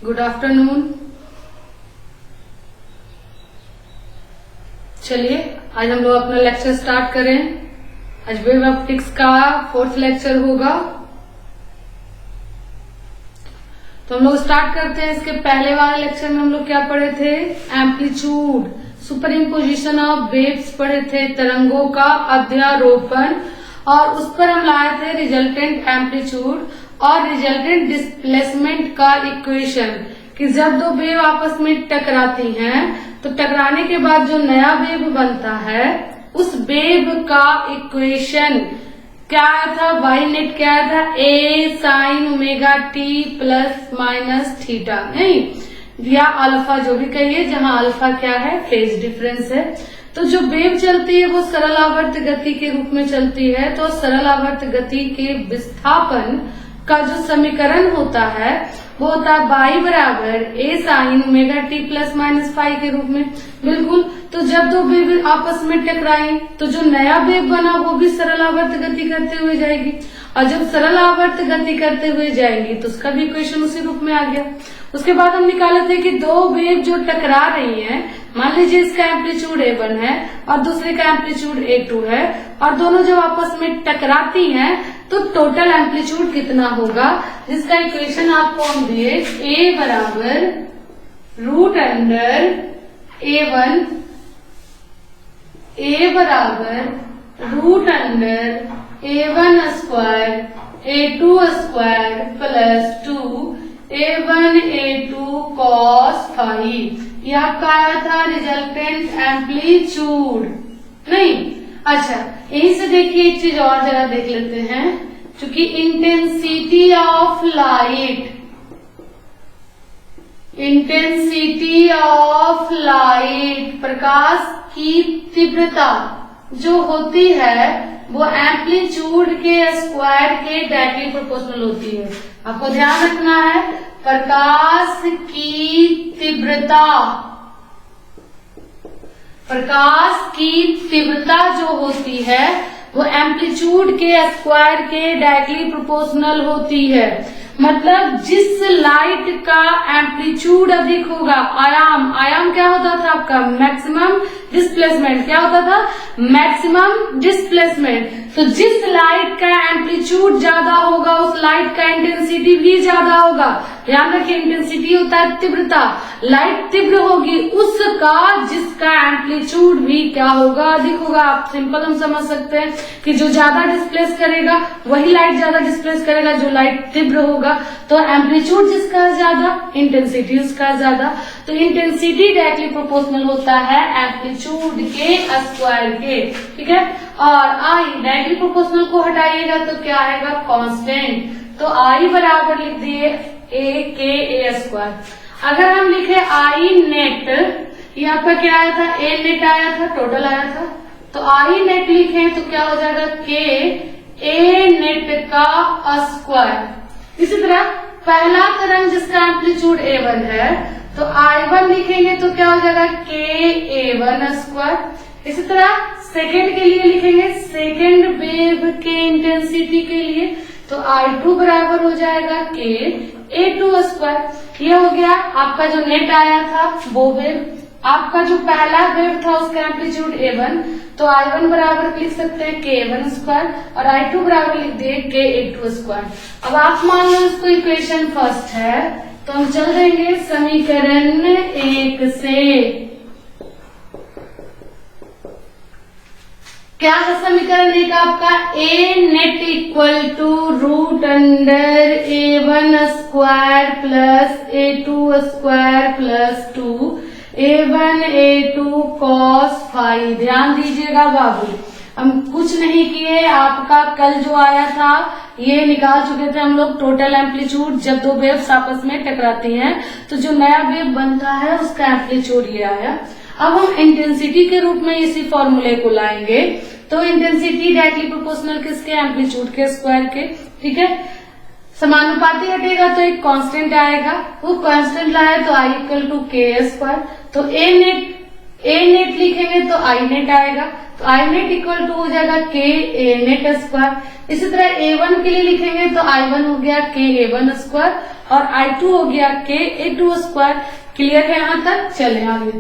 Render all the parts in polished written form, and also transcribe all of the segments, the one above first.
Good afternoon. चलिए आज हम लोग अपना लेक्चर स्टार्ट करें। आज वेव ऑप्टिक्स का 4th लेक्चर होगा। तो हम लोग स्टार्ट करते हैं। इसके पहले वाले लेक्चर में हम लोग क्या पढ़े थे? Amplitude, super imposition of waves पढ़े थे, तरंगों का अध्यारोपण, और उस पर हम लाए थे रिजल्टेंट एम्पलीट्यूड और रिजल्टेंट डिस्प्लेसमेंट का इक्वेशन, कि जब दो वेव आपस में टकराती हैं तो टकराने के बाद जो नया वेव बनता है उस वेव का इक्वेशन क्या आया था? वाई नेट क्या आया था? A sine omega t plus minus theta, नहीं, या अल्फा, जो भी कहिए, जहां अल्फा क्या है? फेज डिफरेंस है। तो जो वेव चलती है वो सरल आवर्त गति के रूप में चलती है। तो सरल आवर्त गति के विस्थापन का जो समीकरण होता है वो होता है बाई बराबर A sine omega t plus minus phi के रूप में। बिल्कुल। तो जब दो वेव आपस में टकराई तो जो नया वेव बना वो भी सरल आवर्त गति करते हुए जाएगी, और जब सरल आवर्त गति करते हुए जाएंगी तो उसका भी इक्वेशन उसी रूप में आ गया। उसके बाद हम निकाले थे कि दो वेव जो टकरा रही हैं, मान लीजिए इसका एम्पलीट्यूड A1 है और दूसरे का एम्पलीट्यूड A2 है, और दोनों जब आपस में टकराती हैं तो टोटल एम्पलीट्यूड कितना होगा, जिसका इक्वेशन आपको हम दिए A बराबर रूट अंडर A1, A बराबर root under A1 square A2 square plus 2 A1 A2 cos phi. ये आपका आया था रिजल्टेंट एम्पलीट्यूड, नहीं? अच्छा, यहीं से देखिए एक चीज और जरा देख लेते हैं। क्योंकि इंटेंसिटी ऑफ लाइट, प्रकाश की तीव्रता जो होती है वो एम्पलीट्यूड के स्क्वायर के डायरेक्टली प्रोपोर्शनल होती है। आपको ध्यान रखना है, प्रकाश की तीव्रता जो होती है वो एम्पलीट्यूड के स्क्वायर के डायरेक्टली प्रोपोर्शनल होती है। मतलब जिस लाइट का एम्पलीट्यूड अधिक होगा, आयाम क्या होता था आपका? Maximum displacement. क्या होता था? Maximum displacement. तो जिस लाइट का एम्पलीट्यूड ज्यादा होगा उस लाइट का इंटेंसिटी भी ज्यादा होगा। ध्यान रखिए, इंटेंसिटी होता है तीव्रता। लाइट तीव्र होगी उसका जिसका एम्पलीट्यूड भी क्या होगा? अधिक होगा। आप सिंपल हम समझ सकते हैं कि जो ज्यादा डिस्प्लेस करेगा वही लाइट ज्यादा डिस्प्लेस करेगा जो लाइट तीव्र होगा। तो एम्पलीट्यूड जिसका ज्यादा, इंटेंसिटी उसका ज्यादा। तो इंटेंसिटी डायरेक्टली प्रोपोर्शनल होता है एम्पलीट्यूड के स्क्वायर के, ठीक है। और आई डायरेक्टली प्रोपोर्शनल को हटाइएगा तो क्या आएगा? कांस्टेंट। तो आई बराबर लिख दिए ए के ए स्क्वायर। अगर हम लिखे आई नेट, ये आपका क्या आया था? ए नेट आया था, टोटल आया था। तो आई नेट लिखें तो क्या हो जाएगा? के ए नेट का स्क्वायर। इसी तरह पहला तरंग जिसका एम्पलीट्यूड A1 है तो I1 लिखेंगे तो क्या हो जाएगा? के A1 स्क्वायर। इसी तरह सेकेंड के लिए लिखेंगे, सेकेंड वेव के इंटेंसिटी के लिए, तो I2 बराबर हो जाएगा के A2 स्क्वायर। ये हो गया आपका जो नेट आया था वो वेव। आपका जो पहला वेव था उसका एम्पलीट्यूड A1, तो I1 बराबर लिख सकते हैं के A1 स्क्वायर और I2 बराबर लिख दिए के A2 स्क्वायर। अब आप मान लो इसको इक्वेशन फर्स्ट है तो हम चल देंगे समीकरण 1 से। क्या है समीकरण 1 आपका? A net equal to root under A1 square plus A2 square plus 2 A1 A2 cos phi. ध्यान दीजिएगा बाबू, हम कुछ नहीं किए। आपका कल जो आया था ये निकाल चुके थे हम लोग, टोटल एम्पलीट्यूड जब दो वेव्स आपस में टकराती हैं तो जो नया वेव बनता है उसका एम्पलीट्यूड ये आया। अब हम इंटेंसिटी के रूप में इसी फॉर्मूले को लाएंगे। तो इंटेंसिटी डायरेक्टली प्रोपोर्शनल किसके? एम्पलीट्यूड के स्क्वायर के, ठीक है। समानुपाती हटेगा तो एक कांस्टेंट आएगा, वो कांस्टेंट लाए तो आई इक्वल टू के स्क्वायर। तो ए नेट ए नेट लिखेंगे तो आई नेट आएगा, तो आई नेट इक्वल टू हो जाएगा के ए नेट स्क्वायर। इसी तरह A1 के लिए लिखेंगे तो I1 हो गया के A1 स्क्वायर और I2 हो गया के A2 स्क्वायर। क्लियर है यहाँ तक? चले आगे।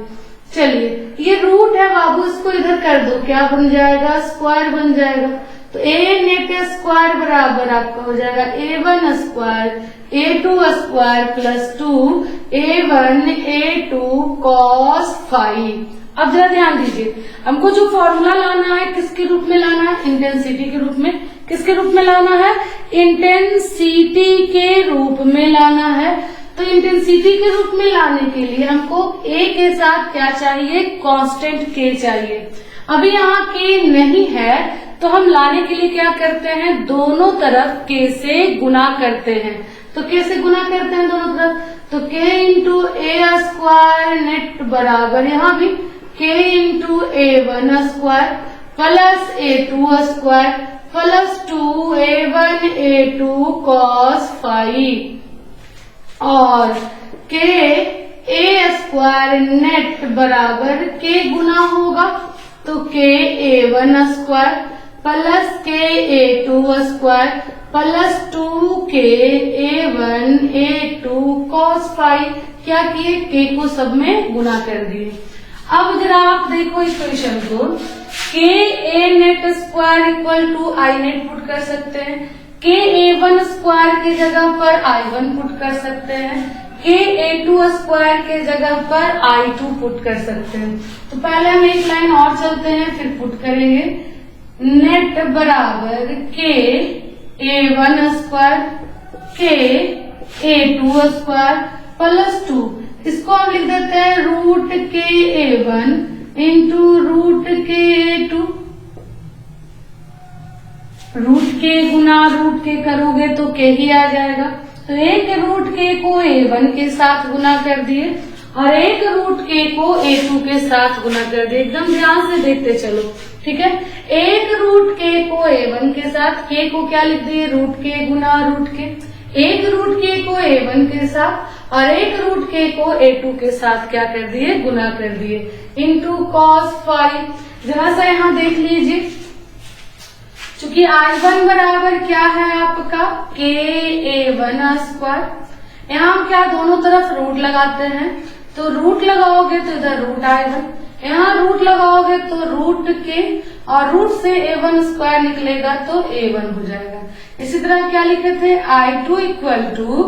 चलिए, ये रूट है बाबू, इसको इधर कर दो, क्या बन जाएगा? स्क्वायर बन जाएगा। तो ए नेट स्क्वायर बराबर आपका हो जाएगा A1 square A2 square plus 2 A1 A2 cos five. अब जरा ध्यान दीजिए, हमको जो फॉर्मूला लाना है किसके रूप में लाना है? इंटेंसिटी के रूप में। किसके रूप में लाना है? इंटेंसिटी के रूप में लाना है। तो इंटेंसिटी के रूप में लाने के लिए हमको ए के साथ क्या चाहिए? कांस्टेंट के चाहिए। अभी यहाँ के नहीं है तो हम लाने के लिए क्या करते हैं? दोनों तरफ के से गुना करते हैं। तो के से गुना करते हैं दोनों तरफ, तो के इंटू ए स्क्वायर नेट बराबर यहाँ भी के into A1 square plus A2 square plus 2 A1 A2 cos five और के ए स्क्वायर नेट बराबर के गुना होगा तो के A1 स्क्वायर प्लस के A2 स्क्वायर प्लस 2 के A1 A2 cos फाइव। क्या किए? के को सब में गुना कर दिए। अब जरा आप देखो इक्वेशन को, के A net square equal to I net put कर सकते हैं, के A1 स्क्वायर की जगह पर I1 पुट कर सकते हैं, के A2 स्क्वायर के जगह पर I2 पुट कर सकते हैं। तो पहले हम एक लाइन और चलते हैं फिर पुट करेंगे। नेट बराबर के A1 स्क्वायर के A2 स्क्वायर प्लस 2, इसको हम लिख देते हैं रूट के A1 इंटू रूट के A2। रूट के गुना रूट के करोगे तो के ही आ जाएगा, तो एक रूट के को A1 के साथ गुना कर दिए और एक रूट के को A2 के साथ गुना कर दिए। एकदम ध्यान से देखते चलो, ठीक है। एक रूट के को A1 के साथ, के को क्या लिख दिए? रूट के गुना रूट के। एक रूट के को A1 के साथ और एक रूट के को A2 के साथ क्या कर दिए? गुना कर दिए इंटू cos फाइव। जरा सा यहाँ देख लीजिए, चूंकि I1 बराबर क्या है आपका? के A1 स्क्वायर। यहाँ हम क्या दोनों तरफ रूट लगाते हैं, तो रूट लगाओगे तो इधर रूट I1, यहाँ रूट लगाओगे तो रूट के और रूट से A1 स्क्वायर निकलेगा तो A1 हो जाएगा। इसी तरह क्या लिखे थे? I2 इक्वल टू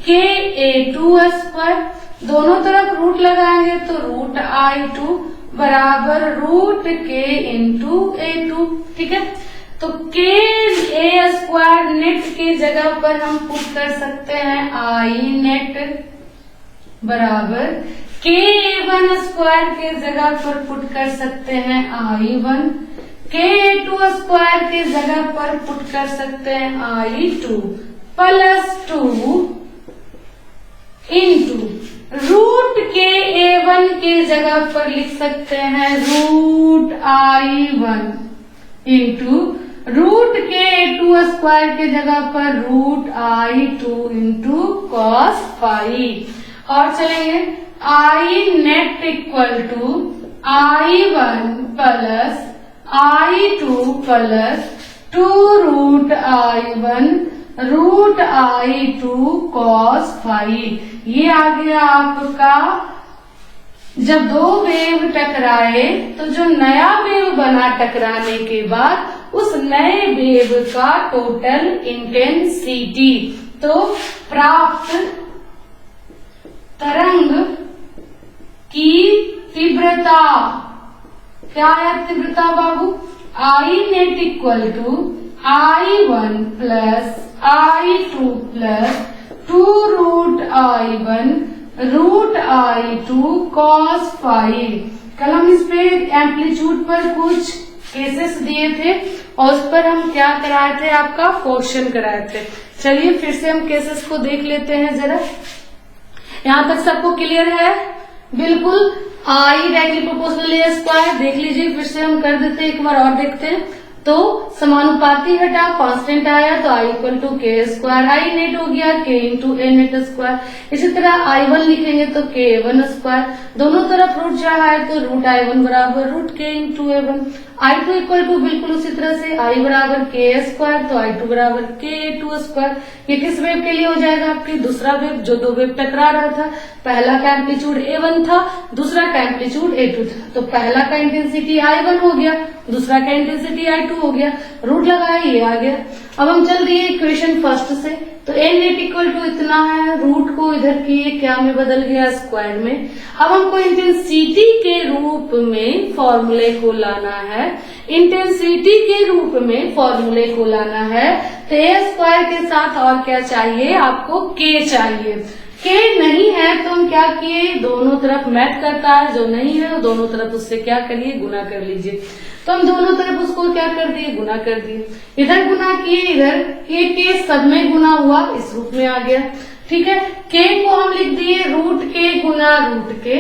के A2 स्क्वायर, दोनों तरफ रूट लगाएंगे तो रूट I2 बराबर रूट के इंटू A2, ठीक है। तो के ए स्क्वायर नेट के जगह पर हम पुट कर सकते हैं आई नेट बराबर के A1 स्क्वायर के जगह पर पुट कर सकते हैं I1, के A2 स्क्वायर के जगह पर पुट कर सकते हैं I2 प्लस 2 इंटू रूट के A1 के जगह पर लिख सकते हैं रूट I1 इंटू रूट के A2 स्क्वायर के जगह पर root I2 into cos five. और चलेंगे I net equal to I1 plus I2 plus 2 root I1 root I2 cos five. ये आ गया आपका, जब दो वेव टकराए तो जो नया वेव बना टकराने के बाद उस नए वेव का टोटल इंटेंसिटी, तो प्राप्त तरंग की तीव्रता क्या है? तीव्रता बाबू I net equal to I1 plus I2 plus 2 root I1 root I2 cos five. कल हम इस पे एम्पलीट्यूड पर कुछ केसेस दिए थे और उस पर हम क्या कराए थे? आपका क्वेश्चन कराए थे। चलिए फिर से हम केसेस को देख लेते हैं जरा। यहाँ तक सबको क्लियर है? बिल्कुल। I directly proportional A square देख लीजिए, फिर से हम कर देते हैं, एक बार और देखते हैं। तो समानुपाती हटा, कांस्टेंट आया तो I इक्वल टू के स्क्वायर, आई नेट हो गया K इंटू ए नेट स्क्वायर। इसी तरह I1 लिखेंगे तो K1 स्क्वायर, दोनों तरफ रूट रहा है तो रूट I1 बराबर root K into A1। I2 equal to बिल्कुल उसी तरह से I बराबर K स्क्वायर तो I2 बराबर K2 स्क्वायर। ये किस वेव के लिए हो जाएगा? आपकी दूसरा वेव, जो दो वेव टकरा रहा था। पहला का एम्पलीट्यूड A1 था, दूसरा का एम्पलीट्यूड A2 था, तो पहला का इंटेंसिटी I1 हो गया, दूसरा का इंटेंसिटी I2 हो गया, रूट लगाया, ये आ गया। अब हम चल दिए इक्वेशन फर्स्ट से, तो ए नेट इक्वल टू इतना है, रूट को इधर किए क्या में बदल गया, स्क्वायर में। अब हमको इंटेंसिटी के रूप में फॉर्मूले को लाना है, इंटेंसिटी के रूप में फॉर्मूले को लाना है, तो ए स्क्वायर के साथ और क्या चाहिए आपको? के चाहिए। के नहीं है तो हम क्या किए, दोनों तरफ मैच करता है, जो नहीं है वो दोनों तरफ उससे क्या करिए, गुना कर लीजिए। तो हम दोनों तरफ उसको क्या कर दिए, गुना कर दिए। इधर गुना किए, इधर ये के सब में गुना हुआ, इस रूप में आ गया। ठीक है, के को हम लिख दिए रूट के गुना रूट के,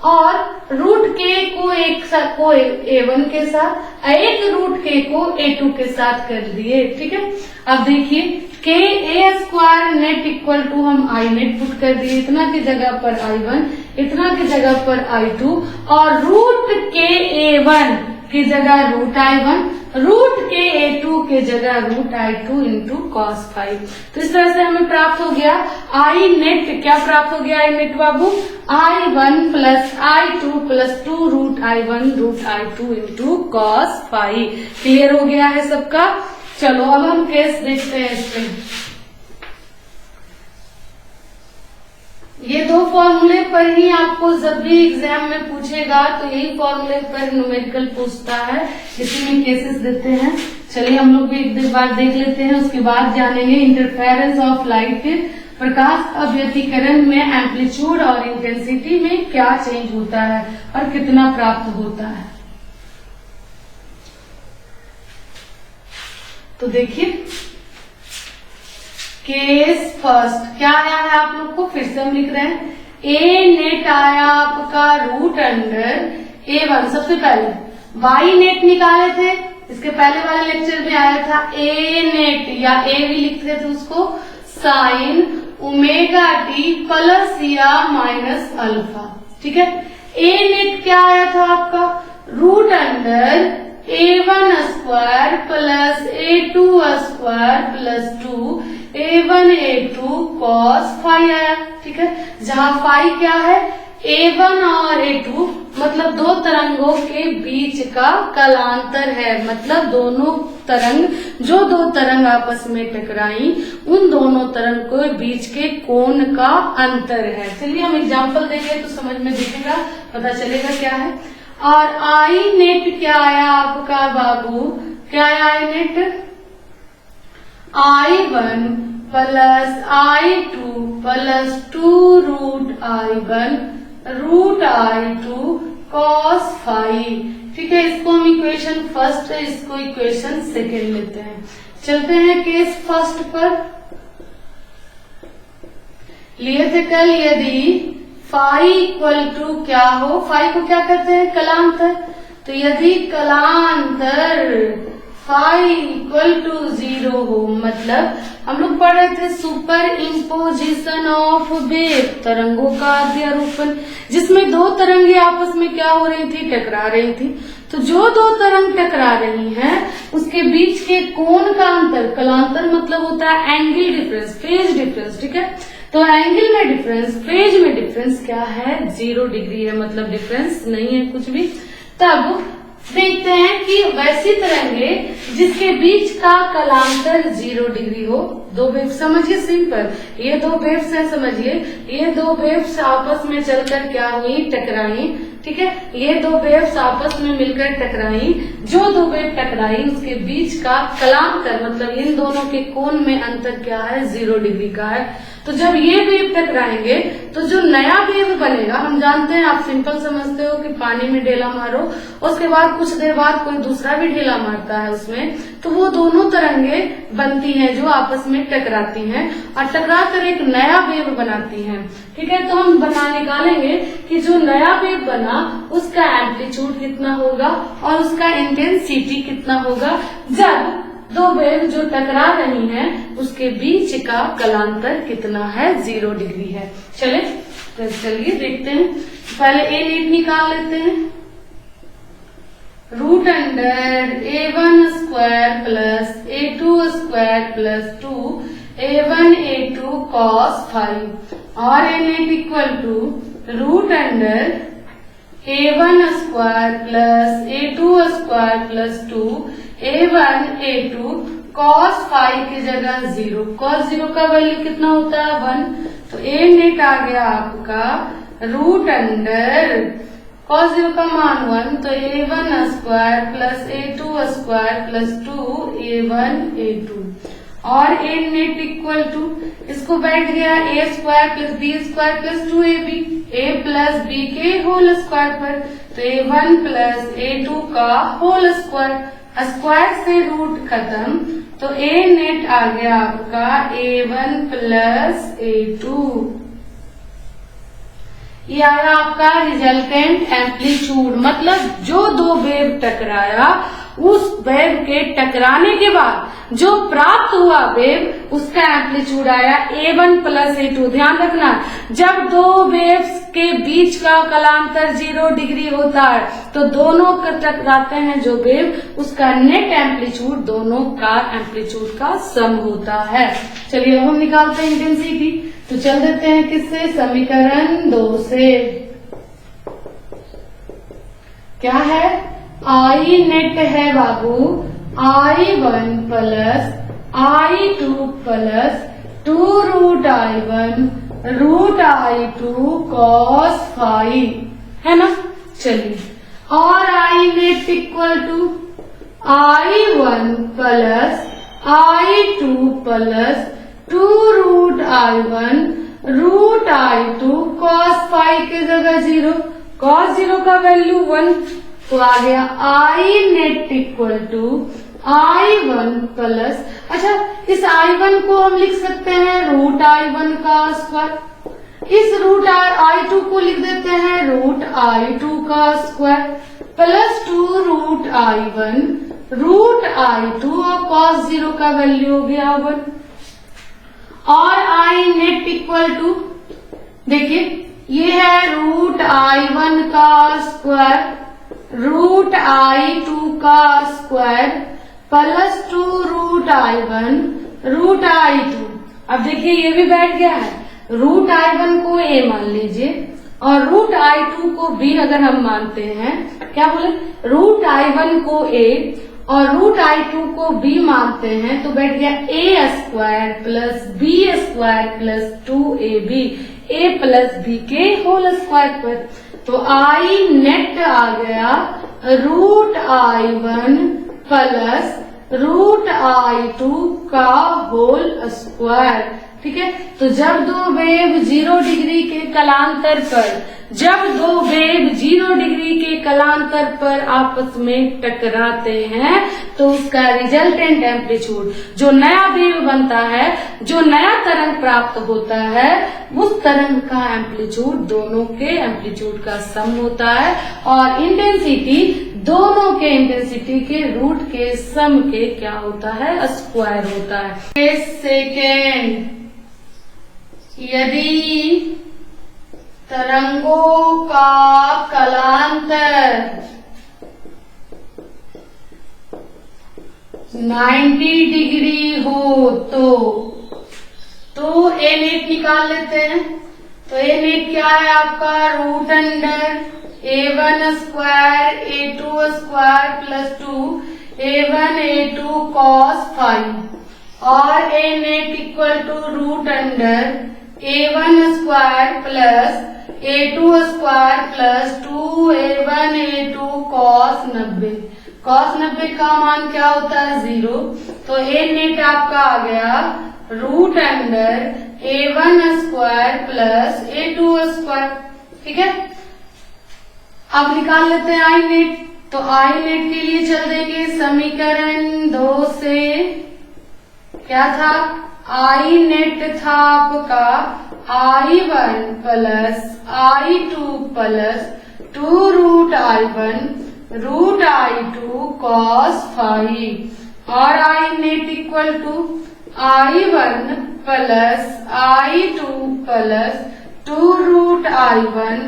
और रूट के को एक साथ को A1 के साथ, एक रूट के को A2 के साथ कर दिए। ठीक है, अब देखिए के ए स्क्वायर नेट इक्वल टू हम आई नेट पुट कर दिए, इतना की जगह पर I1, इतना की जगह पर I2, और रूट के A1 की जगह रूट I1, रूट के A2 के जगह root I2 into cos five. तो इस तरह से हमें प्राप्त हो गया आई नेट। क्या प्राप्त हो गया आई नेट बाबू? I1 plus I2 plus 2 root I1 root I2 into cos five. Clear हो गया है सबका? चलो अब हम केस देखते हैं इसमें। ये दो फॉर्मूले पर ही आपको जब भी एग्जाम में पूछेगा तो यही फॉर्मूले पर न्यूमेरिकल पूछता है, इसी में केसेस देते हैं। चलिए हम लोग भी एक बार देख लेते हैं, उसके बाद जानेंगे इंटरफेरेंस ऑफ लाइट, प्रकाश अव्यतिकरण में एम्पलीट्यूड और इंटेंसिटी में क्या चेंज होता है और कितना प्राप्त होता है। तो देखिए केस फर्स्ट क्या आया है आप लोग को, फिर से हम लिख रहे हैं। ए नेट आया आपका रूट अंडर A1, सबसे पहले वाई नेट निकाले थे, इसके पहले वाले लेक्चर में आया था ए नेट, या ए भी लिखते थे उसको, साइन ओमेगा टी प्लस या माइनस अल्फा। ठीक है, ए नेट क्या आया था आपका? Root under A1 square plus A2 square plus 2 A1 A2 cos phi आया। ठीक है, जहां फाइव क्या है? A1 और A2 मतलब दो तरंगों के बीच का कलांतर है, मतलब दोनों तरंग, जो दो तरंग आपस में टकराई उन दोनों तरंग के बीच के कोण का अंतर है। चलिए हम एग्जांपल देंगे तो समझ में दिखेगा, पता चलेगा क्या है। और आई नेट क्या आया आपका बाबू? क्या आया I net? I1 plus I2 plus 2 root I1 root I2 cos five. ठीक है, इसको हम इक्वेशन फर्स्ट, इसको इक्वेशन सेकेंड लेते हैं। चलते हैं केस फर्स्ट पर। लिए थे कल, यदि फाई इक्वल टू क्या हो, फाई को क्या कहते हैं? कलांतर। तो यदि कलांतर फाई इक्वल टू 0 हो, मतलब हम लोग पढ़ रहे थे सुपर इम्पोजिशन ऑफ वेव, तरंगों का अध्यारोपण, जिसमें दो तरंगे आपस में क्या हो रही थी? टकरा रही थी। तो जो दो तरंग टकरा रही हैं उसके बीच के कोण का अंतर, कलांतर मतलब होता है एंगल डिफरेंस, फेज डिफरेंस। ठीक है, तो एंगल में डिफरेंस, फेज में डिफरेंस क्या है? 0 डिग्री है, मतलब डिफरेंस नहीं है कुछ भी। तब देखते हैं कि वैसी तरंगे जिसके बीच का कलांतर 0 डिग्री हो, दो वेव, समझिए सिंपल, ये दो वेव्स हैं, समझिए ये दो वेव्स आपस में चलकर क्या हुई? टकराई। ठीक है, ये दो वेव्स आपस में मिलकर टकराई, जो दो वेव टकराई उसके बीच का कलांतर मतलब इन दोनों के कोण में अंतर क्या है? 0 डिग्री का है। तो जब ये वेव टकराएंगे तो जो नया वेव बनेगा, हम जानते हैं, आप सिंपल समझते हो कि पानी में ढेला मारो, उसके बाद कुछ देर बाद कोई दूसरा भी ढेला मारता है उसमें, में, तो वो दोनों तरंगे बनती हैं जो आपस में टकराती हैं और टकरा कर एक नया वेव बनाती हैं। ठीक है, तो हम निकालेंगे कि जो नया वेव बना उसका एम्पलीट्यूड कितना होगा और उसका इंटेंसिटी कितना होगा जब दो वेव जो टकरा रही हैं उसके बीच का कलांतर कितना है, 0 डिग्री है। चलिए देखते हैं। पहले ए नेट निकाल लेते हैं। Root under A1 square plus A2 square plus 2 A1 A2 cos five और A net equal to root under A1 square plus A2 square plus 2 A1 A2 cos five की जगह 0। cos 0 का वैल्यू कितना होता है, 1। तो ए नेट आ गया आपका रूट अंडर cos 0 का मान 1, तो A1 square plus A2 square plus 2 A1 A2 और ए नेट इक्वल टू इसको बैठ गया A square plus B square plus 2AB, A plus B के होल स्क्वायर पर, तो A1 प्लस A2 का होल स्क्वायर, स्क्वायर से रूट खत्म, तो ए नेट आ गया आपका A1 प्लस A2। ये आया आपका रिजल्टेंट एम्पलीट्यूड, मतलब जो दो वेव टकराया उस वेव के टकराने के बाद जो प्राप्त हुआ वेव उसका एम्पलीट्यूड आया A1 प्लस A2। ध्यान रखना, जब दो वेव्स के बीच का कलांतर 0 डिग्री होता है तो दोनों टकराते हैं जो वेव, उसका नेट एम्पलीट्यूड दोनों का एम्पलीट्यूड का सम होता है। चलिए अब हम निकालते हैं इंटेंसिटी। तो चल देते हैं किससे, समीकरण 2 से। क्या है, आई नेट है बाबू I1 plus I2 plus 2 root I1 root I2 cos five, है ना। चलिए, और I net equal to I1 plus I2 plus 2 root I1 root I2 cos five की जगह 0, cos 0 का वैल्यू 1, तो आ गया I net equal to I1 plus, अच्छा इस I1 को हम लिख सकते हैं रूट I1 का स्क्वायर, इस रूट I2 को लिख देते हैं रूट I2 का square plus 2 root I1 root I2 और cos 0 का वैल्यू हो गया 1, और आई नेट इक्वल टू देखिए ये है रूट I1 का स्क्वायर रूट I2 का square plus 2 root I1 root I2। अब देखिए ये भी बैठ गया है, रूट I1 को a मान लीजिए और रूट I2 को b अगर हम मानते हैं, क्या बोले, रूट I1 को a और रूट I2 को b मानते हैं, तो बैठ गया a square plus b square plus 2ab, a plus b के होल स्क्वायर पर, तो आई नेट आ गया root I1 plus root I2 का होल स्क्वायर। ठीक है, तो जब दो वेव 0 डिग्री के कलांतर पर, जब दो वेव 0 डिग्री के कलांतर पर आपस में टकराते हैं तो उसका रिजल्टेंट एम्पलीट्यूड, जो नया वेव बनता है, जो नया तरंग प्राप्त होता है, उस तरंग का एम्पलीट्यूड दोनों के एम्पलीट्यूड का सम होता है और इंटेंसिटी दोनों के इंटेंसिटी के रूट के सम के क्या होता है, स्क्वायर होता है। सेकेंड, यदि तरंगों का कलांतर 90 डिग्री हो तो ए नेट निकाल लेते हैं। तो ए नेट क्या है आपका, root under A1 square A2 square plus 2 A1 A2 cos five और A net equal to root under A1 square plus A2 square plus 2A1 A2 cos 90। cos 90 का मान क्या होता है, 0, तो ए नेट आपका आ गया root under A1 square plus A2 square. ठीक है, अब निकाल लेते हैं आई नेट। तो आई नेट के लिए चल देंगे समीकरण 2 से। क्या था? आई नेट था आपका I1 plus I2 plus 2 root I1 root I2 cos phi, और I net equal to I1 plus I2 plus 2 root I1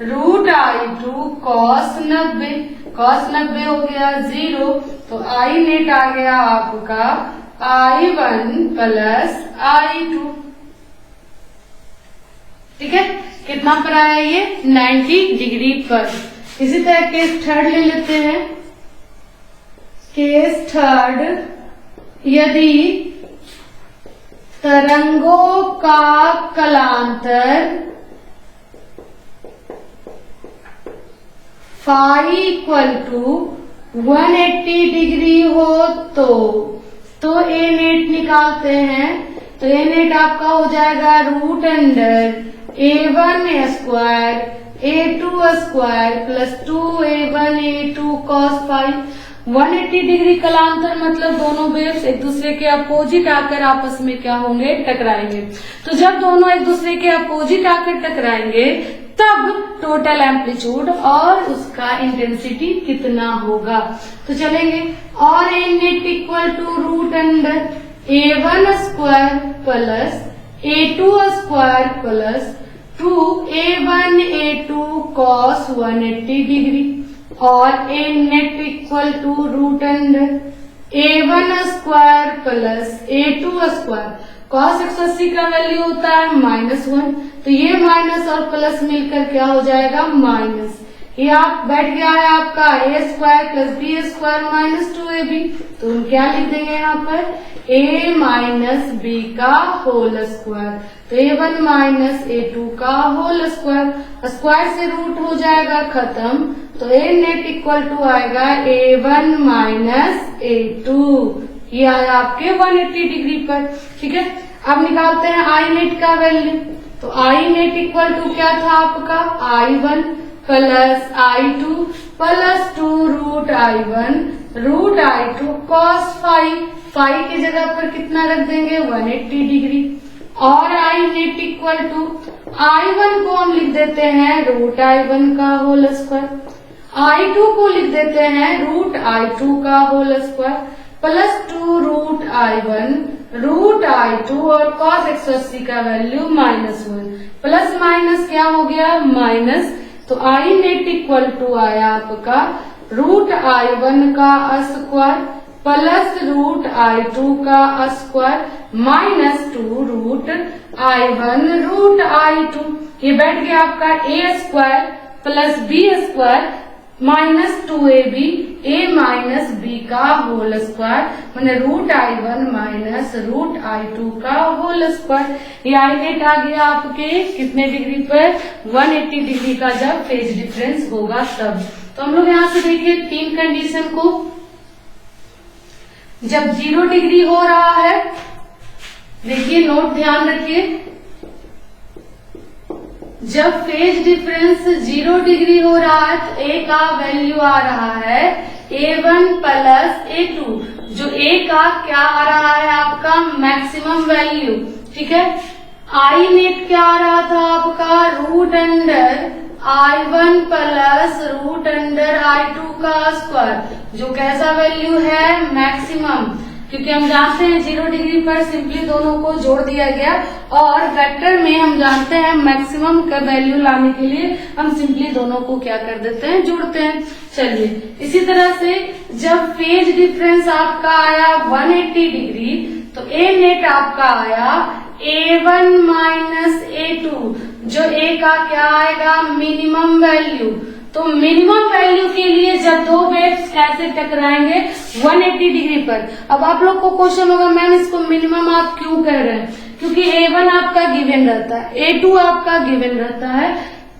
root I2 cos 90। cos 90 हो गया 0, तो आई नेट आ गया आपका I1 प्लस I2। ठीक है, कितना पर आया ये? 90 डिग्री पर। इसी तरह केस थर्ड ले लेते हैं। केस थर्ड, यदि तरंगों का कलांतर फाई इक्वल टू 180 डिग्री हो तो ए नेट निकालते हैं। तो ए नेट आपका हो जाएगा root under A1 square A2 square plus 2A1 A2 cos phi. 180 degree कलांतर मतलब दोनों वेव्स एक दूसरे के अपोजिट आकर आपस में क्या होंगे? टकराएंगे। तो जब दोनों एक दूसरे के अपोजिट आकर टकराएंगे तब टोटल एम्पलीट्यूड और उसका इंटेंसिटी कितना होगा? तो चलेंगे, और A net equal to root under A1 square plus A2 square plus 2A1 A2 cos 180 degree, और A net equal to root under A1 square plus A2 square. cos 180 का value होता है -1, तो ये माइनस और प्लस मिलकर क्या हो जाएगा? माइनस। ये आप बैठ गया है आपका A square plus B square minus 2AB, तो हम क्या लिख देंगे यहाँ पर? A माइनस B का होल स्क्वायर। तो A1 माइनस A2 का होल स्क्वायर, स्क्वायर से रूट हो जाएगा खत्म, तो ए नेट इक्वल टू आएगा A1 माइनस A2। ये आया आपके 180 डिग्री पर। ठीक है, अब निकालते हैं आई नेट का वैल्यू। तो आई नेट इक्वल टू क्या था आपका? I1 plus I2 plus 2 root I1 root I2 cos phi. Phi की जगह पर कितना रख देंगे? 180 डिग्री। और I net equal to I1 को हम लिख देते हैं रूट I1 का होल स्क्वायर, I2 को लिख देते हैं रूट I2 का whole square plus 2 root I1 root I2, और cos 180 का वैल्यू -1। प्लस माइनस क्या हो गया? माइनस। तो आई नेट इक्वल टू आया आपका रूट I1 का स्क्वायर प्लस रूट I2 का square minus 2 root I1 root I2। ये बैठ गया आपका A square plus B square minus 2AB A minus B का होल स्क्वायर, मैंने root I1 minus root I2 का होल स्क्वायर। ये आई नेट आ गया आपके कितने डिग्री पर? 180 डिग्री का जब फेज डिफरेंस होगा तब। तो हम लोग यहाँ से देखिए 3 कंडीशन को। जब 0 डिग्री हो रहा है, देखिए नोट ध्यान रखिए, जब फेज डिफरेंस 0 डिग्री हो रहा है तो ए का वैल्यू आ रहा है A1 प्लस A2। जो ए का क्या आ रहा है आपका? Maximum value. ठीक है, आई नेट क्या आ रहा था आपका? Root under I1 plus root under I2 का स्क्वायर, जो कैसा वैल्यू है? मैक्सिमम। क्योंकि हम जानते हैं 0 डिग्री पर सिंपली दोनों को जोड़ दिया गया, और वेक्टर में हम जानते हैं मैक्सिमम का वैल्यू लाने के लिए हम सिंपली दोनों को क्या कर देते हैं? जोड़ते हैं। चलिए, इसी तरह से जब फेज डिफरेंस आपका आया 180 डिग्री तो ए नेट आपका आया A1 माइनस A2, जो ए का क्या आएगा? Minimum value. तो मिनिमम वैल्यू के लिए जब दो वेव्स कैसे टकराएंगे? 180 डिग्री पर। अब आप लोग को क्वेश्चन होगा मैम इसको मिनिमम आप क्यों कह रहे हैं? क्योंकि A1 आपका गिवन रहता है, A2 आपका गिवन रहता है,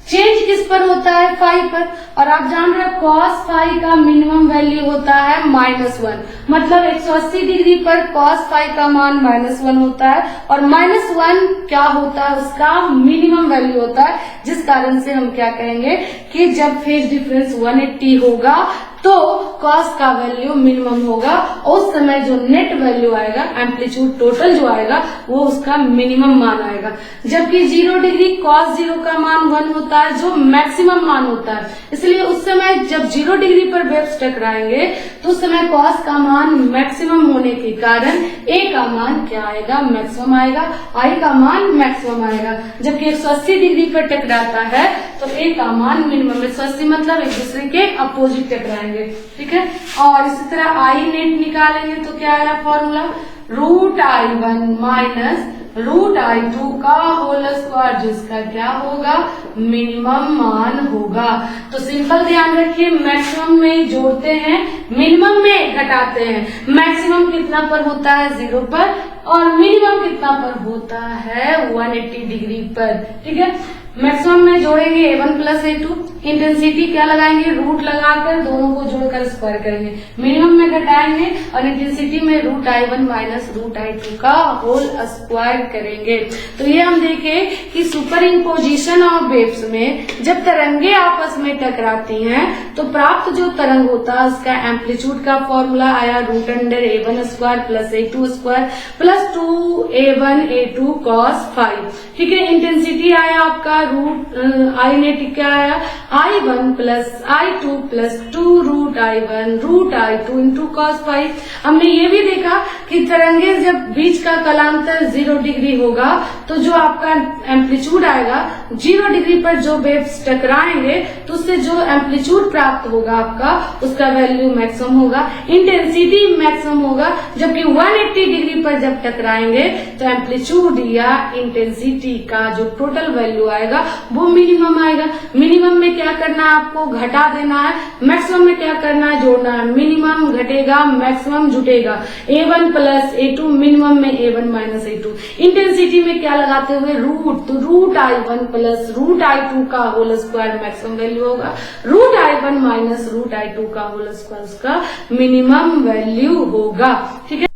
चेंज किस पर होता है? फाई पर। और आप जान रहे हैं cos फाई का मिनिमम वैल्यू होता है -1, मतलब 180 डिग्री पर cos फाई का मान -1 होता है, और -1 क्या होता है? उसका मिनिमम वैल्यू होता है, जिस कारण से हम क्या कहेंगे कि जब फेज डिफरेंस 180 होगा तो कॉस का वैल्यू मिनिमम होगा। उस समय जो नेट वैल्यू आएगा, एम्पलीट्यूड टोटल जो आएगा, वो उसका मिनिमम मान आएगा। जबकि 0 डिग्री कॉस 0 का मान 1 होता है, जो मैक्सिमम मान होता है। इसलिए उस समय जब 0 डिग्री पर वेव्स टकराएंगे तो उस समय कॉस का मान मैक्सिमम होने के कारण ए का मान क्या आएगा, मैक्सिमम आएगा, आई का मान मैक्सिमम आएगा। जबकि 180 डिग्री पर टकराता है तो ए का मान मिनिमम। 180 मतलब एक दूसरे के अपोजिट टकराएंगे, ठीक है। और इसी तरह आई नेट निकालेंगे तो क्या आया फॉर्मूला, √I1 माइनस √I2 का होल स्क्वायर, जिसका क्या होगा, मिनिमम मान होगा। तो सिंपल ध्यान रखिए, मैक्सिमम में जोड़ते हैं, मिनिमम में घटाते हैं। मैक्सिमम कितना पर होता है, 0 पर, और मिनिमम कितना पर होता है, 180 डिग्री पर, ठीक है। मैक्सिमम में जोड़ेंगे A1 प्लस A2, इंटेंसिटी क्या लगाएंगे, रूट लगाकर दोनों को जोड़कर स्क्वायर करेंगे। मिनिमम में घटाएंगे और इंटेंसिटी में √I1 माइनस √I2 का होल स्क्वायर करेंगे। तो ये हम देखे कि सुपर इम्पोजिशन ऑफ वेव्स में जब तरंगे आपस में टकराती हैं तो प्राप्त जो तरंग होता है उसका एम्पलीट्यूड का फॉर्मूला आया √A1 square plus A2 square plus 2A1 A2 cos five, ठीक है। इंटेंसिटी आया आपका आई नेट क्या आया, I1 plus I2 plus 2√I1 √I2 into cos five. हमने ये भी देखा कि तरंगे जब बीच का कलांतर 0 डिग्री होगा तो जो आपका एम्पलीट्यूड आएगा, 0 डिग्री पर जो वेव्स टकराएंगे तो उससे जो एम्पलीट्यूड प्राप्त होगा आपका, उसका वैल्यू मैक्सिमम होगा, इंटेंसिटी मैक्सिमम होगा। जबकि 180 डिग्री पर जब टकराएंगे तो एम्पलीट्यूड या इंटेंसिटी का जो टोटल वैल्यू आएगा वो मिनिमम आएगा। मिनिमम में क्या करना है, आपको घटा देना है, मैक्सिमम में क्या करना है, जोड़ना है। मिनिमम घटेगा, maximum जुटेगा। A1 plus A2, minimum में A1 माइनस A2। इंटेंसिटी में क्या लगाते हुए, रूट, तो √I1 प्लस √I2 का होल स्क्वायर मैक्सिमम वैल्यू होगा, √I1 माइनस √I2 का होल स्क्वायर उसका मिनिमम वैल्यू होगा, ठीक है।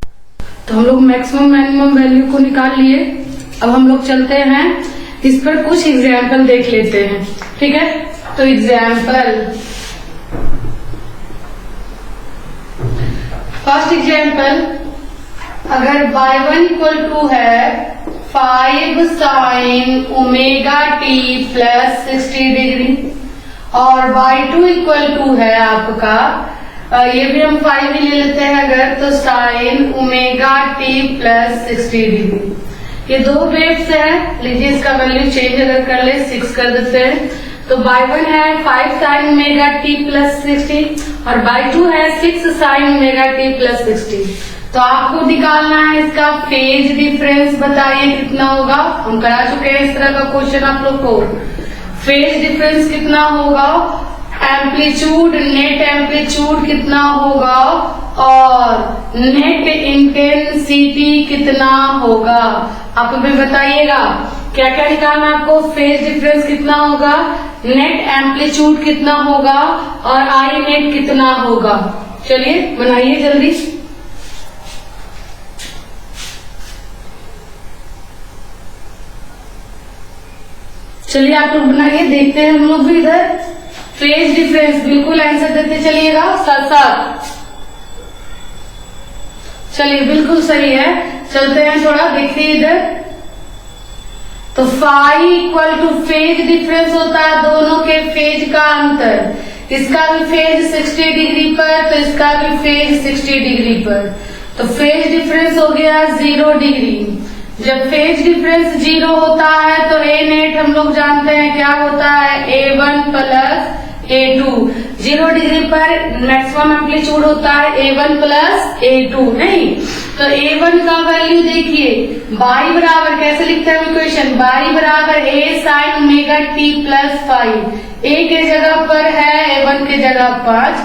तो हम लोग मैक्सिमम मिनिमम वैल्यू को निकाल लिए। अब हम लोग चलते हैं इस पर कुछ एग्जाम्पल देख लेते हैं, ठीक है। तो एग्जाम्पल, फर्स्ट एग्जाम्पल, अगर y1 इक्वल टू है 5 sin omega t plus 60 degree और y2 इक्वल टू है आपका, ये भी हम 5 ही ले लेते हैं अगर, तो sin omega t plus 60 degree. ये दो वेव्स है, लीजिए इसका वैल्यू चेंज अगर कर ले, 6 कर देते हैं। तो y1 है 5 sin ओमेगा t प्लस 60 और y2 है 6 sin ओमेगा t प्लस 60। तो आपको निकालना है इसका फेज डिफरेंस, बताइए कितना होगा। हम करा चुके हैं इस तरह का क्वेश्चन आप लोग को। फेज डिफरेंस कितना होगा, एम्पलीट्यूड, नेट एम्पलीट्यूड कितना होगा और नेट इंटेंसिटी कितना होगा, आप भी बताइएगा। क्या क्या निकालना आपको, फेज डिफरेंस कितना होगा, नेट एम्पलीट्यूड कितना होगा और आई नेट कितना होगा। चलिए बनाइए जल्दी। चलिए आप लोग बनाइए, देखते हैं हम लोग भी इधर। फेज डिफरेंस बिल्कुल आंसर देते चलिएगा साथ साथ। चलिए बिल्कुल सही है, चलते हैं थोड़ा, देखिए इधर। तो phi equal to phase difference होता है दोनों के फेज का अंतर। इसका भी फेज 60 डिग्री पर तो इसका भी फेज 60 डिग्री पर। तो फेज डिफरेंस हो गया 0 डिग्री। जब फेज डिफरेंस 0 होता है तो ए नेट हम लोग जानते हैं क्या होता है, A1 प्लस A2। 0 डिग्री पर मैक्सिमम एम्पलीट्यूड होता है A1 प्लस A2, नहीं तो A1 का वैल्यू देखिए, y बराबर कैसे लिखते हैं इक्वेशन, y बराबर A sin omega t plus 5। A के जगह पर है A1 के जगह 5,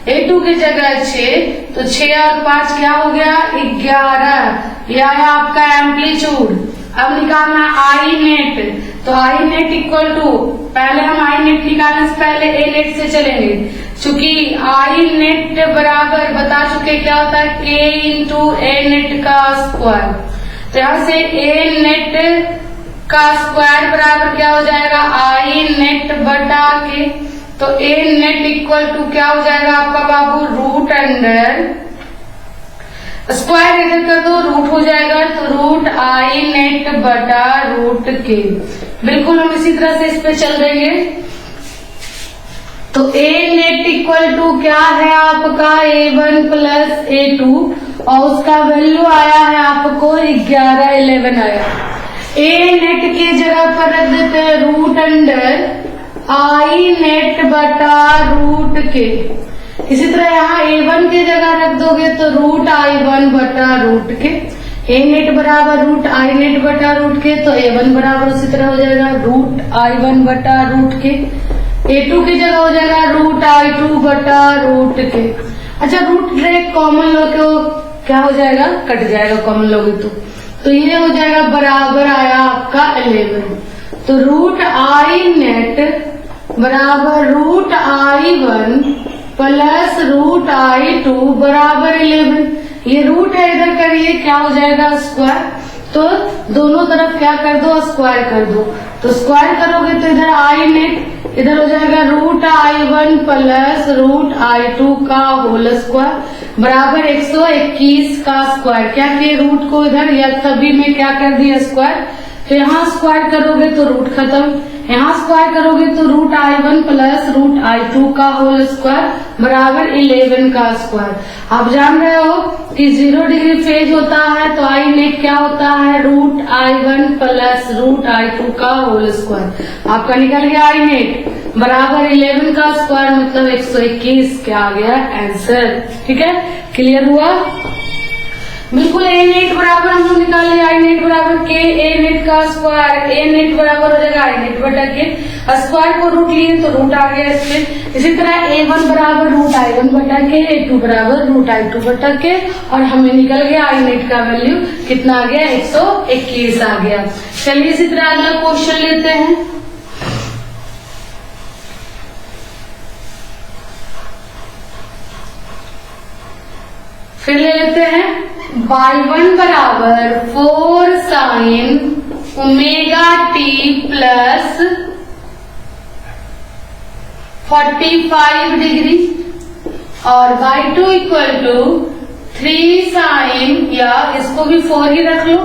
A2 की जगह 6, तो 6 और 5 क्या हो गया 11। यह है आपका एम्पलीट्यूड। अब निकालना आई नेट, तो आई नेट इक्वल टू, पहले हम आई नेट निकालने से पहले ए नेट से चलेंगे, चूंकि आई नेट बराबर बता चुके क्या होता है k इंटू ए नेट का स्क्वायर। तो यहाँ से ए नेट का स्क्वायर बराबर क्या हो जाएगा, आई नेट बटा के। तो ए नेट इक्वल टू क्या हो जाएगा आपका बाबू, रूट अंडर स्क्वायर इधर कर दो, रूट हो जाएगा तो रूट आई नेट बटा रूट के। बिल्कुल हम इसी तरह से इस पे चल देंगे। तो ए नेट इक्वल टू क्या है आपका A1 प्लस A2 और उसका वैल्यू आया है आपको 11 आया। ए नेट की जगह पर रख देते हैं रूट अंडर आई नेट बटा रूट के। इसी तरह यहाँ A1 की जगह रख दोगे तो रूट I1 बटा रूट के। ए नेट बराबर रूट आई नेट बटा रूट के, तो A1 बराबर उसी तरह हो जाएगा रूट I1 बटा रूट के। A2 की जगह हो जाएगा रूट I2 बटा रूट के। अच्छा, रूट डायरेक्ट कॉमन लो तो क्या हो जाएगा, कट जाएगा कॉमन लोगे तो ये हो जाएगा बराबर आया आपका 11। तो रूट आई नेट बराबर root I1 plus root I2 बराबर 11। ये रूट है इधर करिए क्या हो जाएगा स्क्वायर, तो दोनों तरफ क्या कर दो स्क्वायर कर दो। तो स्क्वायर करोगे तो इधर आई नेट इधर हो जाएगा root I1 plus root I2 का होल स्क्वायर बराबर 121 का स्क्वायर। क्या किए रूट को इधर या सभी में क्या कर दिया स्क्वायर। तो यहाँ स्क्वायर करोगे तो रूट खत्म, यहाँ स्क्वायर करोगे तो root I1 plus root I2 का होल स्क्वायर बराबर 11 का स्क्वायर। आप जान रहे हो कि 0 डिग्री फेज होता है तो आई नेट क्या होता है root I1 plus root I2 का होल स्क्वायर। आपका निकल गया आई नेट बराबर 11 का स्क्वायर मतलब 121 क्या आ गया आंसर। ठीक है, क्लियर हुआ। बिल्कुल ए नेट बराबर हम लोग निकाले आई नेट बराबर के ए नेट का स्क्वायर। ए नेट बराबर हो जाएगा आई नेट बटा के, स्क्वायर को रूट लिए तो रूट आ गया इसमें। इसी तरह A1 बराबर रूट I1 बटा के, A2 बराबर रूट I2 बटा के और हमें निकल गया आई नेट का वैल्यू कितना आ गया 121 आ गया। चलिए इसी तरह अगला क्वेश्चन लेते हैं। फिर ले लेते हैं y1 बराबर 4 sine omega t plus 45 degree और y2 इक्वल टू 3 साइन या इसको भी 4 ही रख लो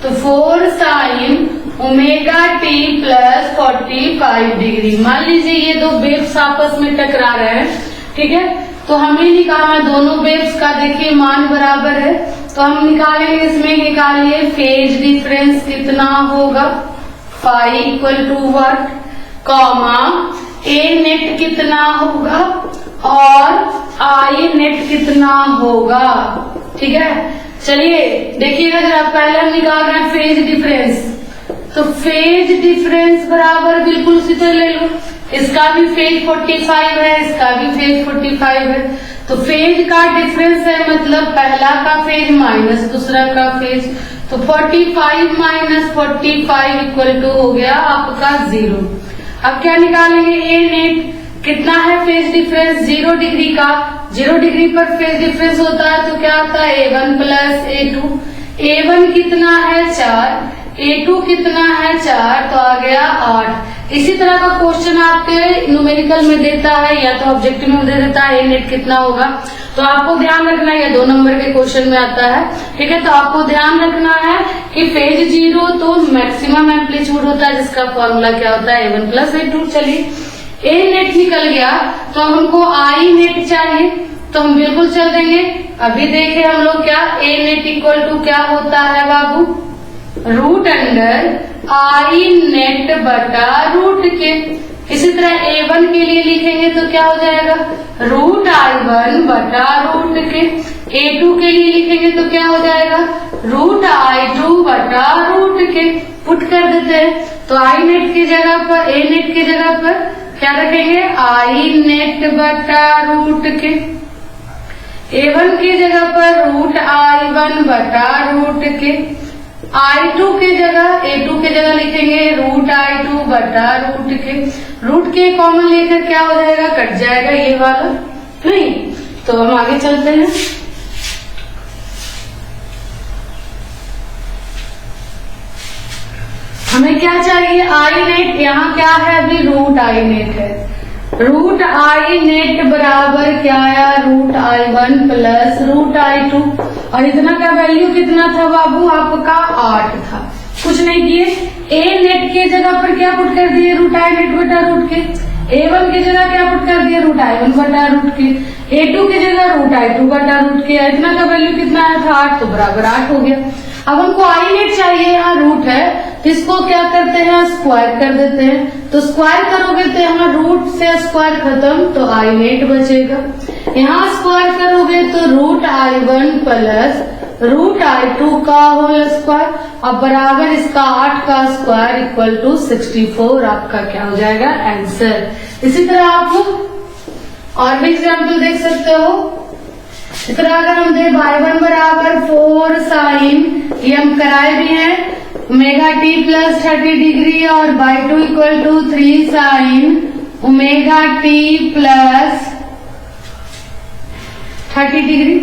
तो 4 sine omega t plus 45 degree. मान लीजिए ये दो वेव्स आपस में टकरा रहे हैं, ठीक है, तो हमें निकालना दोनों वेव्स का देखिए मान बराबर है तो हम निकालेंगे इसमें निकालिए फेज डिफरेंस कितना होगा phi equal to what comma A net कितना होगा और आई नेट कितना होगा। ठीक है, चलिए देखिएगा जरा पहले हम निकाल रहे हैं फेज डिफरेंस। तो फेज डिफरेंस बराबर बिल्कुल उसी तरह ले लो, इसका भी फेज 45 है इसका भी फेज 45 है तो फेज का डिफरेंस है मतलब पहला का फेज माइनस दूसरा का फेज। तो 45 माइनस 45 इक्वल टू हो गया आपका 0। अब क्या निकालेंगे ए नेट कितना है फेज डिफरेंस 0 डिग्री का। 0 डिग्री पर फेज डिफरेंस होता है तो क्या आता है A1 प्लस A2। A1 कितना है 4, A2 कितना है 4 तो आ गया 8। इसी तरह का क्वेश्चन आपके न्यूमेरिकल में देता है या तो ऑब्जेक्टिव में दे देता है ए नेट कितना होगा। तो आपको ध्यान रखना है, या 2 नंबर के क्वेश्चन में आता है। ठीक है, तो आपको ध्यान रखना है कि फेज 0 तो मैक्सिमम एम्पलीट्यूड होता है जिसका फॉर्मूला क्या होता है A1 प्लस A2। चलिए ए नेट निकल गया तो हमको आई नेट चाहिए तो हम बिल्कुल चल देंगे। अभी देखे हम लोग क्या ए नेट इक्वल टू क्या होता है बाबू रूट अंडर आई नेट बटा रूट के। इसी तरह A1 के लिए लिखेंगे तो क्या हो जाएगा रूट I1 बटा रूट के। A2 के लिए लिखेंगे तो क्या हो जाएगा रूट I2 बटा रूट के। पुट कर देते हैं तो आई नेट की जगह पर ए नेट की जगह पर क्या रखेंगे आई नेट बटा रूट के। A1 की जगह पर रूट I1 बटा रूट के। I2 की जगह A2 की जगह लिखेंगे रूट I2 बटा रूट के। रूट के कॉमन लेकर क्या हो जाएगा कट जाएगा ये वाला नहीं। तो हम आगे चलते हैं। हमें क्या चाहिए आई नेट, यहाँ क्या है अभी रूट आई नेट है। रूट आई नेट बराबर क्या आया, root I one plus root I two, और इतना का वैल्यू कितना था बाबू आपका 8 था। कुछ नहीं किए, ए नेट के जगह पर क्या पुट कर दिए, रूट आई नेट बटा रूट के, ए वन की जगह क्या पुट कर दिए, रूट आई वन बटा रूट के, ए टू की जगह रूट आई टू बटा रूट के, इतना का वैल्यू कितना आया था 8, तो बराबर 8 हो गया। अब हमको आई नेट चाहिए, यहाँ रूट है तो इसको क्या करते हैं, स्क्वायर कर देते हैं, तो स्क्वायर करोगे तो यहाँ रूट से स्क्वायर खत्म तो आई नेट बचेगा, यहाँ स्क्वायर करोगे तो root I one plus root I two का होल स्क्वायर, अब बराबर इसका 8 का स्क्वायर इक्वल टू 64 आपका क्या हो जाएगा आंसर। इसी तरह आप और भी एग्जाम्पल देख सकते हो। इस तरह अगर हम दे y1 बराबर 4 साइन, ये हम कराए भी हैं, ओमेगा टी प्लस 30 डिग्री, और y2 equal to 3 sine omega t plus 30 degree.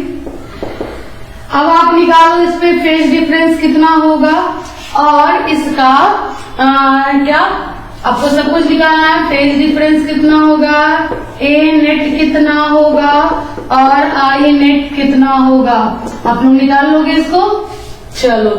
अब आप निकालो इसमें फेज डिफरेंस कितना होगा और इसका क्या आपको सब कुछ निकालना है। फेज डिफरेंस कितना होगा, ए नेट कितना होगा और आई नेट कितना होगा, आप लोग निकाल लोगे इसको। चलो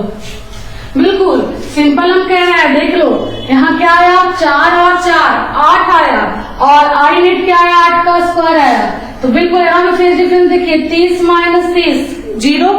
बिल्कुल सिंपल हम कह रहे हैं, देख लो यहाँ क्या आया 4 और 4 8 आया, और आई नेट क्या आया 8 का स्क्वायर आया, तो बिल्कुल यहाँ पे फेज डिफरेंस देखिए 30 माइनस 30 0,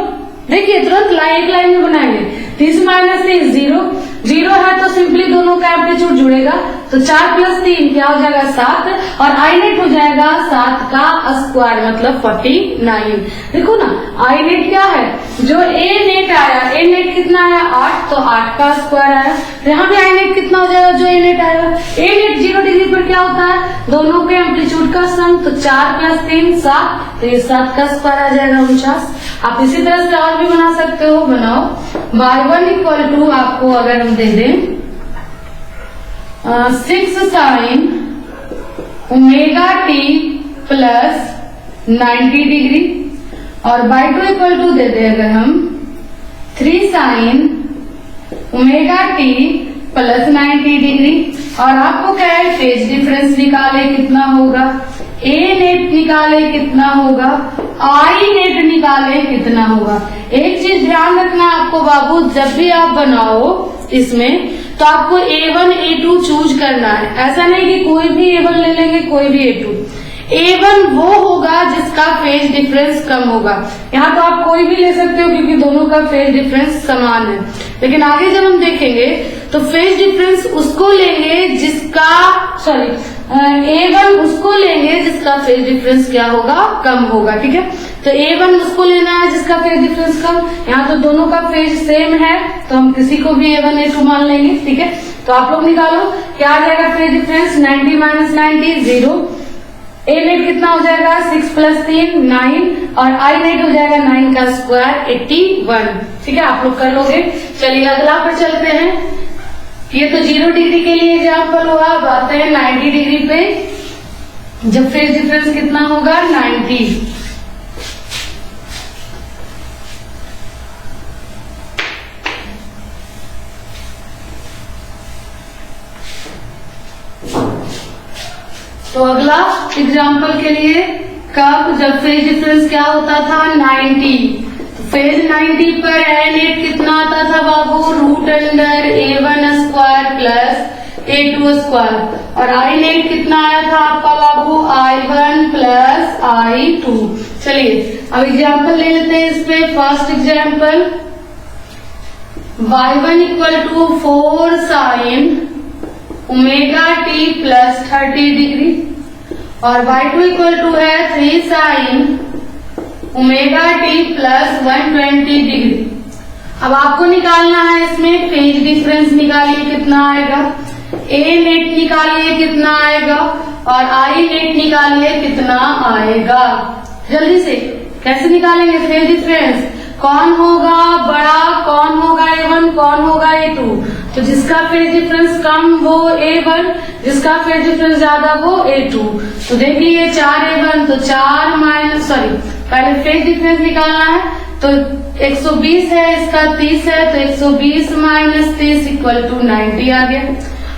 देखिए तुरंत एक लाइन में बनाएंगे, 30 माइनस 30 0 0 है तो सिंपली दोनों का एम्पलीट्यूड जुड़ेगा, तो 4 प्लस 3 क्या हो जाएगा 7, और आई नेट हो जाएगा 7 का स्क्वायर मतलब 49। देखो ना आई नेट क्या है, जो ए नेट आया, ए नेट कितना आया 8, तो 8 का स्क्वायर आया, तो यहाँ भी आई नेट कितना हो जाएगा जो ए नेट आएगा, ए नेट 0 डिग्री पर क्या होता है दोनों के एम्पलीट्यूड का सम, तो 4 प्लस 3 7, तो ये 7 का स्क्वायर आ जाएगा 49। आप इसी तरह से और भी बना सकते हो, बनाओ। y1 इक्वल टू आपको अगर हम दे दें 6 sign omega t plus 90 degree, और y2 इक्वल टू दे दें अगर हम 3 sine omega t plus 90 degree, और आपको क्या है फेज डिफरेंस निकाले कितना होगा, ए नेट निकाले कितना होगा, आई नेट निकाले कितना होगा। एक चीज ध्यान रखना आपको बाबू, जब भी आप बनाओ इसमें तो आपको A1 A2 चूज करना है, ऐसा नहीं कि कोई भी A1 ले लेंगे कोई भी A2। A1 वो होगा जिसका फेज डिफरेंस कम होगा, यहाँ तो आप कोई भी ले सकते हो क्योंकि दोनों का फेज डिफरेंस समान है, लेकिन आगे जब हम देखेंगे तो फेज डिफरेंस उसको लेंगे जिसका A1 उसको लेंगे जिसका फेज डिफरेंस क्या होगा कम होगा, ठीक है। तो A1 उसको लेना है जिसका फेज डिफरेंस कम, यहाँ तो दोनों का फेज सेम है तो हम किसी को भी A1 A2 मान लेंगे, ठीक है। तो आप लोग निकालो क्या आ जाएगा फेज डिफरेंस, 90 माइनस 90 0, ए नेट कितना हो जाएगा 6 प्लस 3 9, और आई नेट हो जाएगा 9 का स्क्वायर 81, ठीक है। आप लोग कर लोगे। चलिए अगला पर चलते हैं, ये तो 0 डिग्री के लिए एग्जाम्पल हुआ, अब आते हैं 90 डिग्री पे, जब फेज डिफरेंस कितना होगा 90। तो अगला एग्जाम्पल के लिए कब, जब फेज डिफरेंस क्या होता था 90, तो फेज 90 पर ए नेट कितना आता था बाबू, root under A1 square plus A2 square, और आई नेट कितना आया था आपका बाबू I1 प्लस I2। चलिए अब एग्जाम्पल ले लेते हैं इस पे। First example y1 equal to 4 sine omega t plus 30 degree, और y2 इक्वल टू है 3 sine omega t plus 120 degree. अब आपको निकालना है इसमें फेज डिफरेंस, निकालिए कितना आएगा, ए नेट निकालिए कितना आएगा, और आई नेट निकालिए कितना आएगा। जल्दी से कैसे निकालेंगे फेज डिफरेंस, कौन होगा बड़ा, कौन होगा A1 कौन होगा A2, तो जिसका फेज डिफरेंस कम वो A1, जिसका फेज डिफरेंस ज्यादा वो A2। तो देखिए 4A1 तो 4 माइनस पहले फेज डिफरेंस निकालना है, तो 120 है इसका 30 है, तो 120 माइनस 30 इक्वल टू 90 आ गया।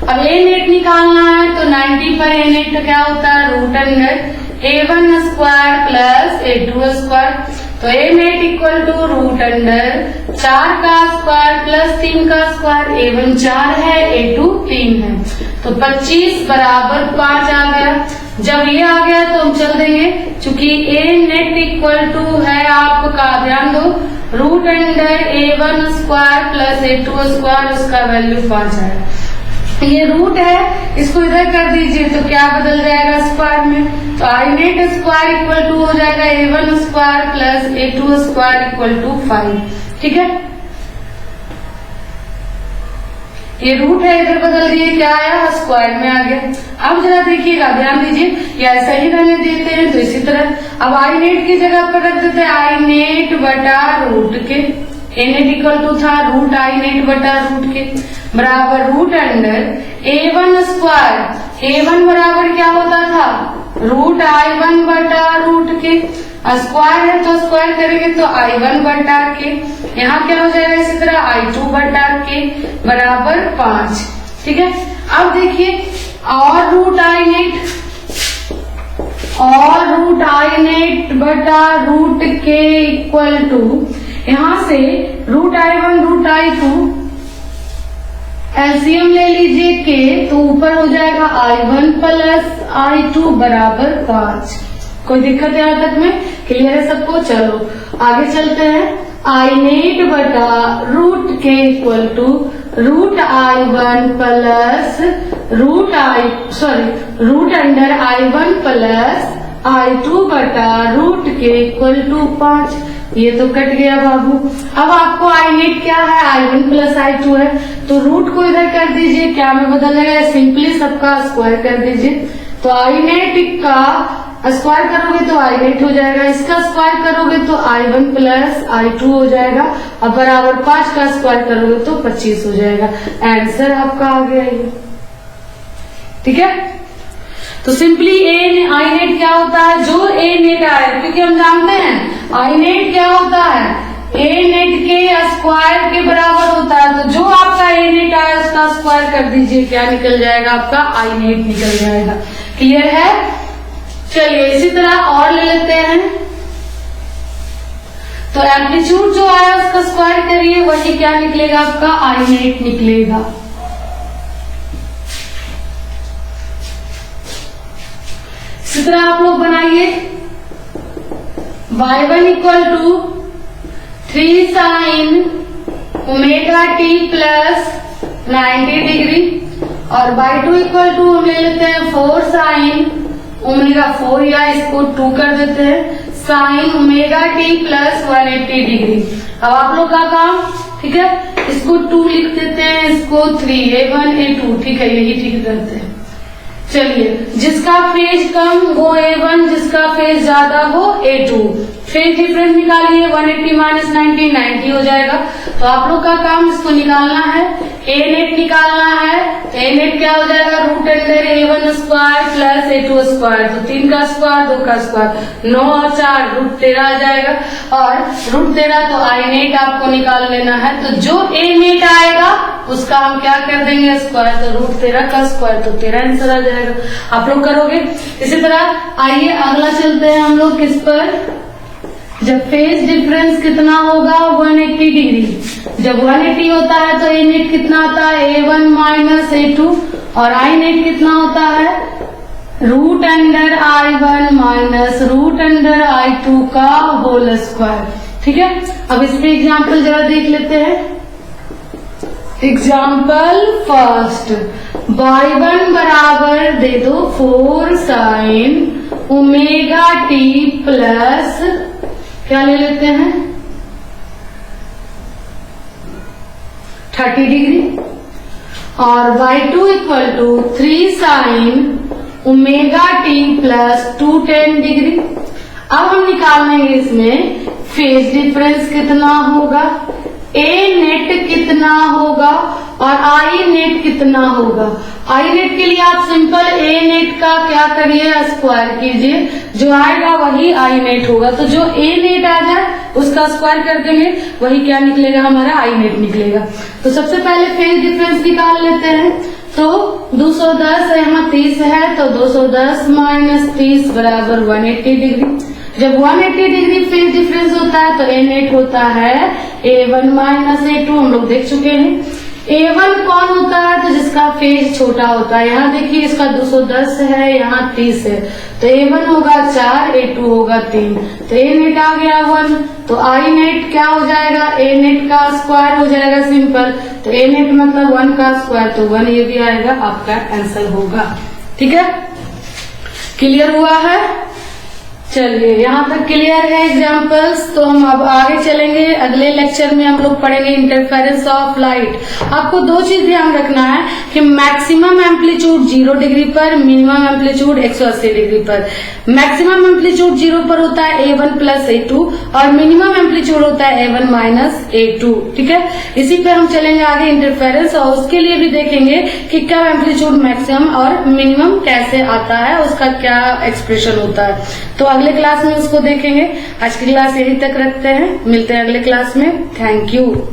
अब ए नेट निकालना है तो 90 पर ए नेट का क्या होता है, root under A1 square plus A2 square. तो A net equal to root under 4 का स्क्वायर प्लस 3 का स्क्वायर। A1 4 है, A2 3 है, तो 25 बराबर 5 आ गया। जब ये आ गया तो हम चल देंगे, चूंकि ए नेट इक्वल टू है आपका, ध्यान दो, root under A1 square plus A2 square, उसका वैल्यू 5 है। ये रूट है, इसको इधर कर दीजिए तो क्या बदल जाएगा स्क्वायर में, तो I net square equal to हो जाएगा A1 square plus A2 square equal to 5। ठीक है, ये रूट है, इधर बदल दिए, क्या आया, स्क्वायर में आ गया। अब जरा देखिएगा, ध्यान दीजिए, या ऐसा ही रहने देते हैं तो इसी तरह। अब आई नेट की जगह पर रख देते हैं आई नेट बटा रूट के, ए नेट इक्वल टू था रूट आई नेट बटा रूट के, बराबर root under A1 square. A1 बराबर क्या होता था, रूट I1 बटा रूट के, स्क्वायर है तो स्क्वायर करेंगे तो I1 बटा के, यहाँ क्या हो जाएगा इसी तरह I2 बटा के बराबर 5। ठीक है, अब देखिए, और रूट आई नेट बटा रूट के इक्वल टू, यहां से root I1 root I2 LCM ले लीजिए के, तो ऊपर हो जाएगा I1 प्लस I2 बराबर 5। कोई दिक्कत है यहाँ तक में, क्लियर है सबको? चलो आगे चलते हैं। आई नेट बटा रूट के equal to root I1 plus root under I1 plus I2 बटा रूट के इक्वल टू 5। ये तो कट गया बाबू। अब आपको आई नेट क्या है, I1 प्लस I2 है, तो रूट को इधर कर दीजिए, क्या में बदल जाएगा, सिंपली सबका स्क्वायर कर दीजिए। तो आई नेट का स्क्वायर करोगे तो आई नेट हो जाएगा, इसका स्क्वायर करोगे तो I1 प्लस I2 हो जाएगा, और बराबर 5 का स्क्वायर करोगे तो 25 हो जाएगा। आंसर आपका आ गया ये। ठीक है, तो सिंपली आई नेट क्या होता है, जो ए नेट आए, क्योंकि हम जानते हैं आई नेट क्या होता है, ए नेट के स्क्वायर के बराबर होता है। तो जो आपका ए नेट आया उसका स्क्वायर कर दीजिए, क्या निकल जाएगा आपका, आई नेट निकल जाएगा। क्लियर है? चलिए इसी तरह और ले लेते हैं। तो एम्पलीट्यूड जो आया उसका स्क्वायर करिए, वही क्या निकलेगा आपका, आई नेट निकलेगा। इसी तरह आप लोग बनाइए, y1 equal to 3 sine omega t plus 90 degree, और y2 इक्वल टू हम ले लेते हैं 4 साइन ओमेगा 4, या इसको 2 कर देते हैं, sign omega t plus 180 degree. अब आप लोग का काम, ठीक है, इसको 2 लिख देते हैं, इसको 3, A1 A2, ठीक है, यही ठीक करते हैं। चलिए, जिसका फेज कम वो A1, जिसका फेज ज्यादा वो A2। फेज डिफरेंस निकालिए, 180 माइनस 90 90 हो जाएगा। तो आप लोग का काम इसको निकालना है, ए नेट निकालना है। ए नेट क्या हो जाएगा, root under A1 square plus A2 square, तो 3 का स्क्वायर 2 का स्क्वायर, 9 और 4 रूट 13 आ जाएगा, और रूट 13 तो आई नेट आपको निकाल लेना है। तो जो ए नेट आएगा उसका हम क्या कर देंगे, स्क्वायर, तो रूट 13 का स्क्वायर, तो 13 आंसर आ जाएगा। आप लोग करोगे इसी तरह। आइए अगला चलते हैं हम लोग किस पर, जब फेज डिफरेंस कितना होगा, 180 डिग्री। जब 180 होता है तो ए नेट कितना आता है, A1 माइनस A2, और आई नेट कितना होता है, root under I1 minus root under I2 का होल स्क्वायर। ठीक है, अब इस पे एग्जाम्पल जरा देख लेते हैं। एग्जाम्पल फर्स्ट, y1 बराबर दे दो 4 साइन ओमेगा टी प्लस, क्या ले लेते हैं, 30 डिग्री, और y2 equal to 3 sine omega t plus 210 degree. अब हम निकालेंगे इसमें फेज डिफरेंस कितना होगा, ए नेट कितना होगा, और आई नेट कितना होगा। आई नेट के लिए आप सिंपल ए नेट का क्या करिए, स्क्वायर कीजिए, जो आएगा वही आई नेट होगा। तो जो ए नेट आ जाए उसका स्क्वायर कर देंगे, वही क्या निकलेगा, हमारा आई नेट निकलेगा। तो सबसे पहले फेज डिफरेंस निकाल लेते हैं। तो 210 यहाँ 30 है, तो 210 माइनस 30 बराबर 180 डिग्री। जब 180 डिग्री फेज डिफरेंस होता है तो A होता है A1 माइनस A2, हम लोग देख चुके हैं। A1 कौन होता है? तो जिसका फेज छोटा होता है। यहाँ देखिए इसका 210 है, यहाँ 30 है, तो A1 होगा 4, A2 होगा 3, तो A नेट आ गया 1, तो I नेट क्या हो जाएगा? A नेट का स्क्वायर हो जाएगा सिंपल, तो A नेट मतलब 1 का स्क्वायर, तो 1 ये भी आएगा, आपका आंसर होगा। ठीक है, क्लियर हुआ है? चलिए यहाँ तक क्लियर है एग्जाम्पल्स। तो हम अब आगे चलेंगे, अगले लेक्चर में हम लोग पढ़ेंगे इंटरफेरेंस ऑफ लाइट। आपको दो चीज ध्यान रखना है कि मैक्सिमम एम्पलीट्यूड 0 डिग्री पर, मिनिमम एम्पलीट्यूड 180 डिग्री पर। मैक्सिमम एम्पलीट्यूड 0 पर होता है A1 प्लस A2 और मिनिमम एम्पलीट्यूड होता है A1 माइनस A2। ठीक है, इसी पे हम चलेंगे आगे इंटरफेरेंस, और उसके लिए भी देखेंगे कि क्या एम्पलीट्यूड मैक्सिमम और मिनिमम कैसे आता है, उसका क्या एक्सप्रेशन होता है। तो अगले क्लास में उसको देखेंगे। आज की क्लास यही तक रखते हैं, मिलते हैं अगले क्लास में। Thank you.